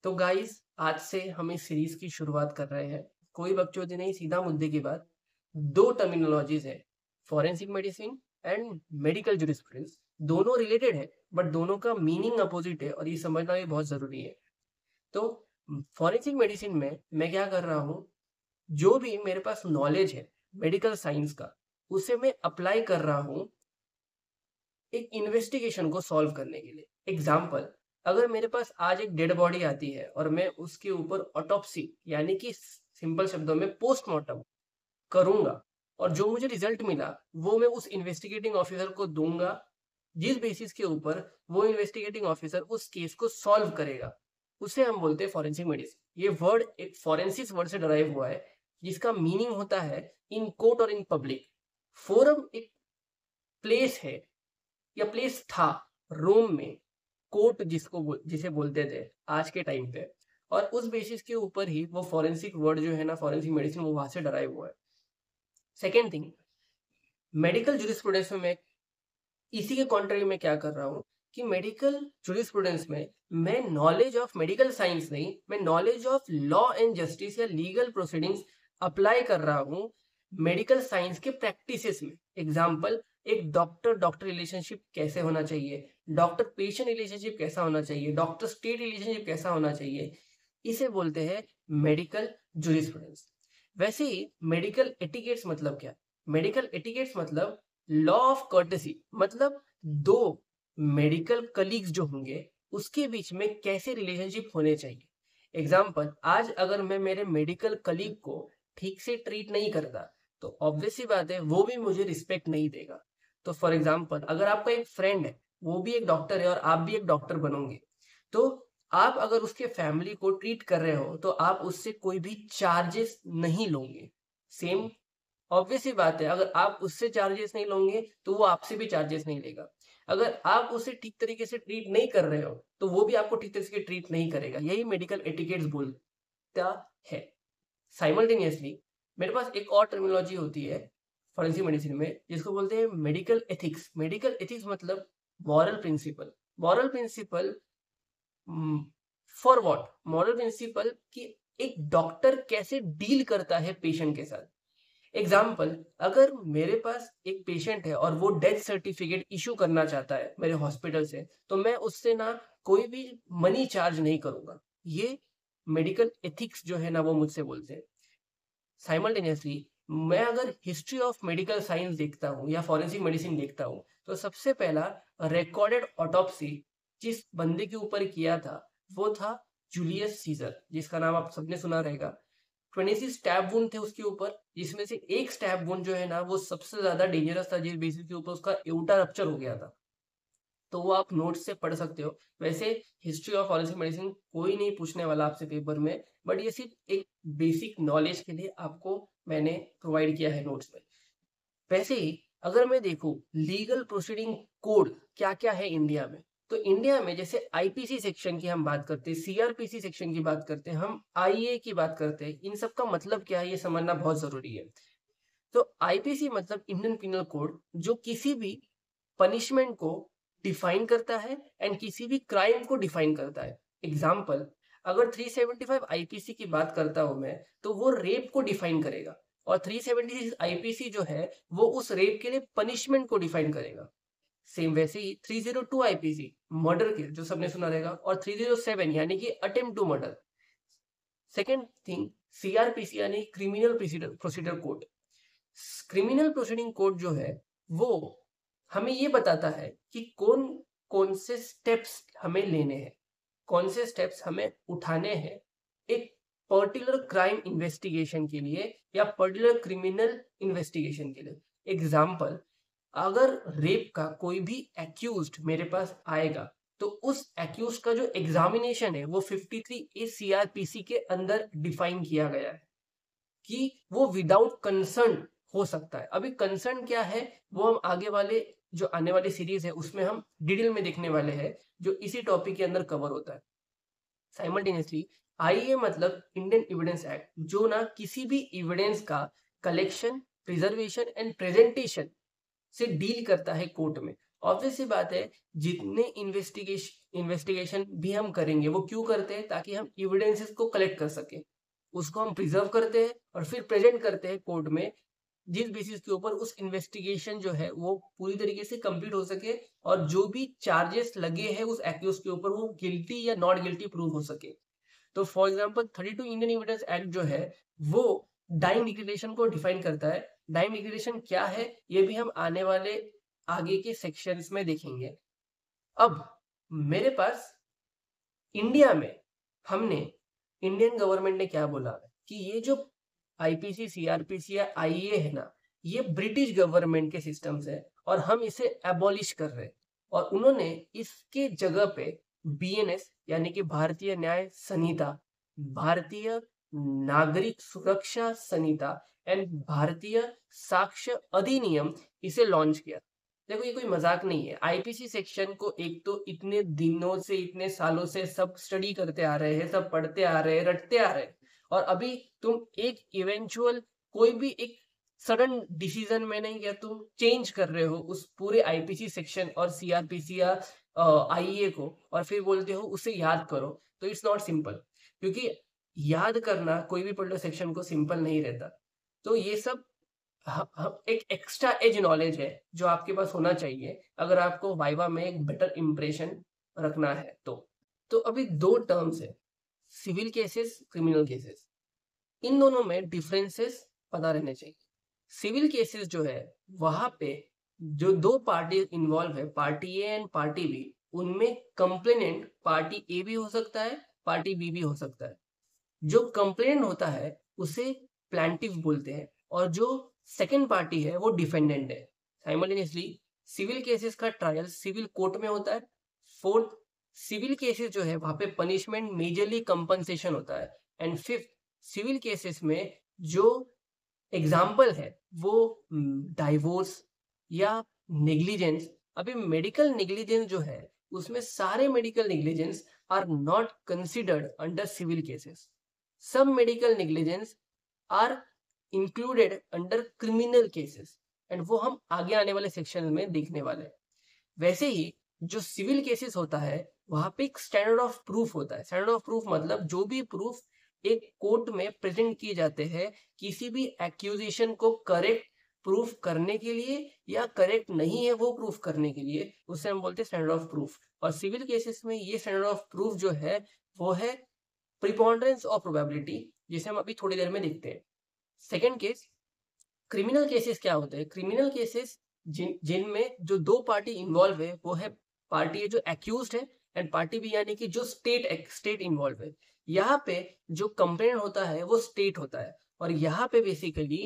तो गाइस आज से हम इस सीरीज की शुरुआत कर रहे हैं। कोई बकचोदी नहीं, सीधा मुद्दे की बात। दो टर्मिनोलॉजीज है, forensic medicine and medical jurisprudence. दोनों रिलेटेड है बट दोनों का मीनिंग अपोजिट है और ये समझना भी बहुत जरूरी है। तो फॉरेंसिक मेडिसिन में मैं क्या कर रहा हूँ, जो भी मेरे पास नॉलेज है मेडिकल साइंस का, उसे मैं अप्लाई कर रहा हूँ एक इन्वेस्टिगेशन को सॉल्व करने के लिए। एग्जाम्पल, अगर मेरे पास आज एक डेड बॉडी आती है और मैं उसके ऊपर ऑटोप्सी यानी कि सिंपल शब्दों में पोस्टमार्टम करूंगा और जो मुझे रिजल्ट मिला वो मैं उस इन्वेस्टिगेटिंग ऑफिसर को दूंगा, जिस बेसिस के ऊपर वो इन्वेस्टिगेटिंग ऑफिसर उस केस को सॉल्व करेगा, उसे हम बोलते हैं फॉरेंसिक मेडिसिन। ये वर्ड एक फॉरेंसिक वर्ड से डराइव हुआ है जिसका मीनिंग होता है इन कोर्ट और इन पब्लिक। फोरम एक प्लेस है या प्लेस था रोम में, कोर्ट जिसे बोलते थे आज के टाइम पे, और उस बेसिस के ऊपर ही वो फॉरेंसिक वर्ड जो है ना, फॉरेंसिक मेडिसिन, वो वहां से डराइव हुआ है। सेकेंड थिंग, मेडिकल जूरिस्प्रूडेंस में मैं इसी के कॉन्ट्री में क्या कर रहा हूँ कि मेडिकल जूरिस्प्रूडेंस में मैं नॉलेज ऑफ मेडिकल साइंस नहीं, मैं knowledge of law and justice या लीगल प्रोसीडिंग्स अप्लाई कर रहा हूँ मेडिकल साइंस के प्रैक्टिसेस में। एग्जाम्पल, एक डॉक्टर डॉक्टर रिलेशनशिप कैसे होना चाहिए, डॉक्टर पेशेंट रिलेशनशिप कैसा होना चाहिए, डॉक्टर स्टेट रिलेशनशिप कैसा होना चाहिए, इसे बोलते हैं मेडिकल जूरिस्प्रूडेंस। वैसे ही मेडिकल एटिकेट्स मतलब क्या? मेडिकल एटिकेट्स मतलब लॉ ऑफ कर्टेसी, मतलब दो मेडिकल कलीग्स जो होंगे उसके बीच में कैसे रिलेशनशिप होने चाहिए। एग्जाम्पल, आज अगर मैं मेरे मेडिकल कलीग को ठीक से ट्रीट नहीं करता तो ऑब्वियस सी बात है वो भी मुझे रिस्पेक्ट नहीं देगा। तो फॉर एग्जाम्पल, अगर आपका एक फ्रेंड है, वो भी एक डॉक्टर है और आप भी एक डॉक्टर बनोगे, तो आप अगर उसके फैमिली को ट्रीट कर रहे हो तो आप उससे कोई भी चार्जेस नहीं लोगे। सेम ऑब्वियस ही बात है, अगर आप उससे चार्जेस नहीं लोगे तो वो आपसे भी चार्जेस नहीं लेगा। अगर आप उसे ठीक तरीके से ट्रीट नहीं कर रहे हो तो वो भी आपको ठीक तरीके से ट्रीट नहीं करेगा। यही मेडिकल एटिकेट्स बोलता है। साइमल्टेनियसली मेरे पास एक और टर्मिनोलॉजी होती है फॉरेंसिक मेडिसिन में जिसको बोलते हैं मेडिकल एथिक्स। मेडिकल एथिक्स मतलब moral principle. Moral principle for what? Moral principle कि एक डॉक्टर कैसे डील करता है पेशेंट के साथ। एग्जाम्पल, अगर मेरे पास एक पेशेंट है और वो डेथ सर्टिफिकेट इशू करना चाहता है मेरे हॉस्पिटल से, तो मैं उससे ना कोई भी मनी चार्ज नहीं करूंगा। ये मेडिकल एथिक्स जो है ना वो मुझसे बोलते हैं। साइमल्टेनियसली मैं अगर हिस्ट्री ऑफ मेडिकल साइंस देखता हूँ या फॉरेंसिक मेडिसिन देखता हूँ तो सबसे पहला रिकॉर्डेड ऑटोप्सी जिस बंदे के ऊपर किया था वो था जूलियस सीजर, जिसका नाम आप सबने सुना रहेगा। 26 स्टैब वुंड थे उसके ऊपर, जिसमें से एक स्टैब वुंड जो है ना वो सबसे ज्यादा डेंजरस था, जिस बेसिस के ऊपर उसका एओर्टा रप्चर हो गया था। तो वो आप नोट्स से पढ़ सकते हो। वैसे हिस्ट्री ऑफ फॉरेंसिक मेडिसिन कोई नहीं पूछने वाला आपसे पेपर में, बट ये सिर्फ एक बेसिक नॉलेज के लिए आपको मैंने प्रोवाइड किया है नोट्स में। वैसे ही अगर मैं देखूं लीगल प्रोसीडिंग कोड क्या क्या है इंडिया में, तो इंडिया में जैसे आईपीसी सेक्शन की हम बात करते हैं, सीआरपीसी सेक्शन की बात करते हैं, हम आईए की बात करते हैं, इन सब का मतलब क्या है ये समझना बहुत जरूरी है। तो आईपीसी मतलब इंडियन पिनल कोड, जो किसी भी पनिशमेंट को डिफाइन करता है एंड किसी भी क्राइम को डिफाइन करता है। एग्जाम्पल, अगर 375 आईपीसी की बात करता हूं मैं, तो वो रेप को डिफाइन करेगा और 376 आईपीसी जो है वो उस रेप के लिए पनिशमेंट को डिफाइन करेगा। सेम वैसे ही 302 आईपीसी मर्डर के, जो सबने सुना रहेगा, और 307 यानी कि attempt to murder. Second thing, CrPC यानी criminal procedure code. Criminal proceeding code जो है वो हमें ये बताता है कि कौन कौन से स्टेप्स हमें लेने हैं, कौन से स्टेप्स हमें उठाने हैं एक पर्टिकुलर क्राइम इन्वेस्टिगेशन के लिए या पर्टिकुलर क्रिमिनल इन्वेस्टिगेशन के लिए। एग्जाम्पल, अगर रेप का कोई भी एक्यूज्ड मेरे पास आएगा तो उस एक्यूज का जो एग्जामिनेशन है वो 53 ए सीआरपीसी के अंदर डिफाइन किया गया है कि वो विदाउट कंसर्न हो सकता है। अभी कंसर्न क्या है वो हम आगे वाले जो आने वाली सीरीज है उसमें हम डिटेल में देखने वाले हैं, जो इसी टॉपिक के अंदर कवर होता है। साइमल्टेनियसली आईए मतलब इंडियन एविडेंस एक्ट, जो ना किसी भी एविडेंस का कलेक्शन, प्रिजर्वेशन एंड प्रेजेंटेशन से डील करता है कोर्ट में। ऑब्वियस सी बात है, जितने इन्वेस्टिगेशन इन्वेस्टिगेशन भी हम करेंगे। वो क्यों करते हैं? ताकि हम एविडेंसेस को कलेक्ट कर सकें, उसको हम प्रिजर्व करते हैं और फिर प्रेजेंट करते हैं कोर्ट में, जिस बेसिस के ऊपर उस इन्वेस्टिगेशन जो है वो पूरी तरीके से कंप्लीट हो सके और जो भी चार्जेस लगे हैं उस एक्यूज के ऊपर वो गिल्टी या नॉट गिल्टी प्रूव हो सके। तो for example 32 Indian evidence act जो है वो डाइंग डिक्लेरेशन को डिफाइन करता है। डाइंग डिक्लेरेशन क्या है ये भी हम आने वाले आगे के सेक्शंस में देखेंगे। अब मेरे पास इंडिया में हमने इंडियन गवर्नमेंट ने क्या बोला कि ये जो आईपीसी, सीआरपीसी या आईए है ना, ये ब्रिटिश गवर्नमेंट के सिस्टम्स है और हम इसे एबॉलिश कर रहे हैं। और उन्होंने इसके जगह पे बीएनएस यानी कि भारतीय न्याय संहिता, भारतीय नागरिक सुरक्षा संहिता एंड भारतीय साक्ष्य अधिनियम इसे लॉन्च किया। देखो ये कोई मजाक नहीं है। आईपीसी सेक्शन को एक तो इतने दिनों से, इतने सालों से सब स्टडी करते आ रहे हैं, सब पढ़ते आ रहे हैं, रटते आ रहे हैं, और अभी तुम एक इवेंचुअल कोई भी एक सडन डिसीजन में नहीं किया, तुम चेंज कर रहे हो उस पूरे आईपीसी सेक्शन और सीआरपीसी या आईए को, और फिर बोलते हो उसे याद करो। तो इट्स नॉट सिंपल, क्योंकि याद करना कोई भी पर्टिकुलर सेक्शन को सिंपल नहीं रहता। तो ये सब एक एक्स्ट्रा एज नॉलेज है जो आपके पास होना चाहिए अगर आपको वाइवा में एक बेटर इंप्रेशन रखना है। तो अभी दो टर्म्स है, सिविल केसेस, क्रिमिनल केसेस। इन दोनों में डिफरेंसेस पता रहने चाहिए। सिविल केसेस जो है वहां पे जो दो पार्टी इन्वॉल्व है, party a and party b, उनमें कंप्लेनेंट पार्टी ए भी हो सकता है, पार्टी बी भी हो सकता है। जो कंप्लेनेंट होता है उसे प्लांटिव बोलते हैं और जो सेकेंड पार्टी है वो डिफेंडेंट है। साइमल्टेनियसली सिविल केसेस का ट्रायल सिविल कोर्ट में होता है। फोर्थ, सिविल केसेस जो है वहां पे पनिशमेंट मेजरली कंपनसेशन होता है। एंड फिफ्थ, सिविल केसेस में जो एग्जाम्पल है वो डाइवोर्स या नेग्लिजेंस। अभी मेडिकल नेग्लिजेंस जो है उसमें सारे medical negligence are not considered under civil cases. some medical negligence are included under criminal cases and वो हम आगे आने वाले सेक्शन में देखने वाले हैं। वैसे ही जो सिविल केसेस होता है वहां पे एक स्टैंडर्ड ऑफ प्रूफ होता है। स्टैंडर्ड ऑफ प्रूफ मतलब जो भी प्रूफ एक कोर्ट में प्रेजेंट किए जाते हैं किसी भी एक्यूजेशन को करेक्ट प्रूफ करने के लिए या करेक्ट नहीं है वो प्रूफ करने के लिए, उसे हम बोलते हैं स्टैंडर्ड ऑफ प्रूफ। और सिविल केसेस में ये स्टैंडर्ड ऑफ प्रूफ जो है वो है प्रिपॉन्डरेंस ऑफ प्रोबेबिलिटी, जिसे हम अभी थोड़ी देर में देखते हैं। सेकेंड केस, क्रिमिनल केसेस क्या होते हैं? क्रिमिनल केसेस जिनमें जो दो पार्टी इन्वॉल्व है वो है पार्टी है जो एक्यूज्ड है एंड पार्टी बी यानी कि जो स्टेट इन्वॉल्व है। यहाँ पे जो कंप्लेंट होता है वो स्टेट होता है और यहाँ पे बेसिकली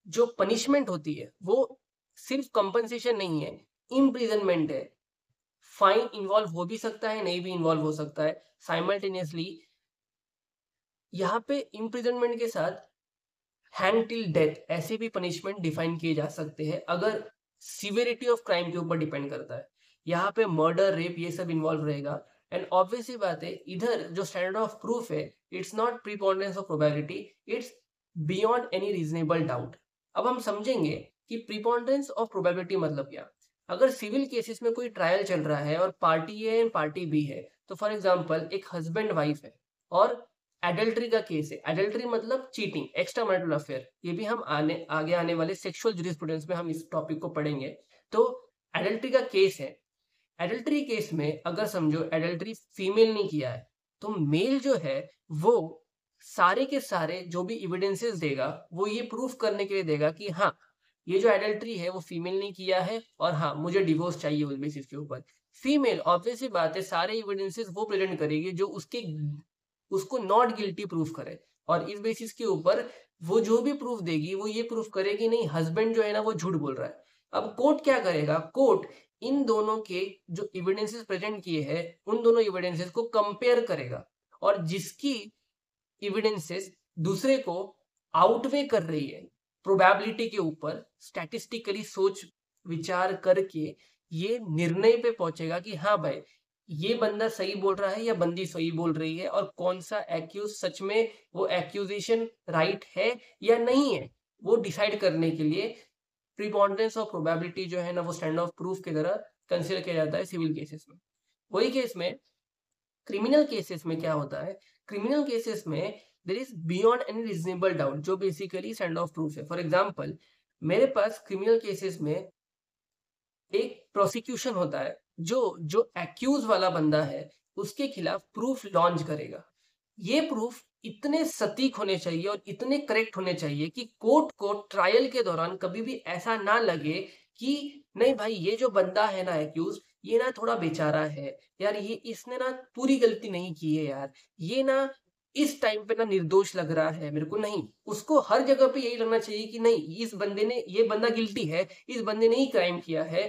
जो पनिशमेंट होती है वो सिर्फ कंपनसेशन नहीं है, इम्प्रिजनमेंट है। फाइन इन्वॉल्व हो भी सकता है, नहीं भी इन्वॉल्व हो सकता है। साइमल्टेनियसली यहाँ पे इम्प्रिजनमेंट के साथ हैंग टिल डेथ ऐसे भी पनिशमेंट डिफाइन किए जा सकते हैं अगर सिवियरिटी ऑफ क्राइम के ऊपर डिपेंड करता है। यहाँ पे मर्डर, रेप ये सब इन्वॉल्व रहेगा। एंड ऑब्वियसली बात है इधर जो स्टैंडर्ड ऑफ प्रूफ है it's not preponderance of probability, it's beyond any reasonable doubt. अब हम समझेंगे कि प्रीपोंडेंस ऑफ प्रोबेबिलिटी मतलब क्या। अगर सिविल केसेस में कोई ट्रायल चल रहा है और party a and party b है, तो फॉर एग्जाम्पल एक हस्बैंड वाइफ है और एडल्ट्री का केस है। एडल्ट्री मतलब चीटिंग, एक्स्ट्रा मैरिटल अफेयर। ये भी हम आगे आने वाले सेक्सुअल जूरिस्प्रूडेंस में हम इस टॉपिक को पढ़ेंगे। तो एडल्ट्री का केस है। एडल्ट्री केस में अगर समझो एडल्ट्री फीमेल ने किया है तो मेल जो है वो सारे के सारे जो भी एविडेंसेस देगा वो ये प्रूफ करने के लिए देगा कि हाँ ये जो एडल्ट्री है वो फीमेल ने किया है और हाँ मुझे डिवोर्स चाहिए उस बेसिस के ऊपर। फीमेल ऑब्वियसली बात है सारे एविडेंसेस वो प्रेजेंट करेगी जो उसको नॉट गिल्टी प्रूफ करे और इस बेसिस के ऊपर वो जो भी प्रूफ देगी वो ये प्रूफ करेगी नहीं हस्बैंड जो है ना वो झूठ बोल रहा है। अब कोर्ट क्या करेगा? कोर्ट इन दोनों के जो एविडेंसेस प्रेजेंट किए हैं उन दोनों एविडेंसेस को कंपेयर करेगा और जिसकी एविडेंसेस दूसरे को आउटवे कर रही है प्रोबेबिलिटी के ऊपर स्टैटिस्टिकली सोच विचार करके ये निर्णय पे पहुंचेगा कि हाँ भाई ये बंदा सही बोल रहा है या बंदी सही बोल रही है और कौन सा एक्यूज सच में वो एक्यूजेशन राइट है या नहीं है, वो डिसाइड करने के लिए प्रीपोंडेंस ऑफ प्रोबेबिलिटी जो है ना वो स्टैंड ऑफ प्रूफ की तरह कंसीडर किया जाता है सिविल केसेस में। वही केस में क्रिमिनल केसेस में क्या होता है, क्रिमिनल केसेस में there is beyond any reasonable doubt, जो बेसिकली स्टैंड ऑफ प्रूफ है। फॉर एग्जांपल, मेरे पास क्रिमिनल केसेस में एक प्रोसिक्यूशन होता है जो जो एक्यूज वाला बंदा है उसके खिलाफ प्रूफ लॉन्च करेगा। ये प्रूफ इतने सटीक होने चाहिए और इतने करेक्ट होने चाहिए कि कोर्ट को ट्रायल के दौरान कभी भी ऐसा ना लगे कि नहीं भाई, ये जो बंदा है ना एक्यूज, ये ना थोड़ा बेचारा है यार, ये इसने ना पूरी गलती नहीं की है यार, ये ना इस टाइम पे ना निर्दोष लग रहा है मेरे को। नहीं, उसको हर जगह पे यही लगना चाहिए कि नहीं, इस बंदे ने, ये बंदा गिल्टी है, इस बंदे ने ही क्राइम किया है,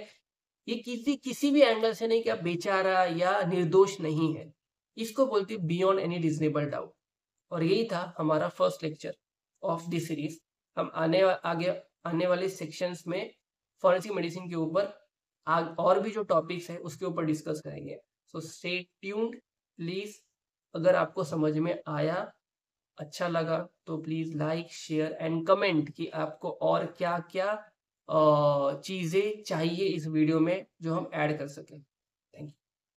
ये किसी किसी भी एंगल से नहीं, क्या बेचारा या निर्दोष नहीं है। इसको बोलते हैं बियॉन्ड एनी रीजनेबल डाउट। और यही था हमारा first lecture of the series. हम आगे आने वाले सेक्शंस में फॉरेंसिक मेडिसिन के ऊपर और भी जो टॉपिक्स है उसके ऊपर डिस्कस करेंगे। So stay tuned please. अगर आपको समझ में आया, अच्छा लगा, तो please like share and comment कि आपको और क्या क्या चीजें चाहिए इस वीडियो में जो हम ऐड कर सकें।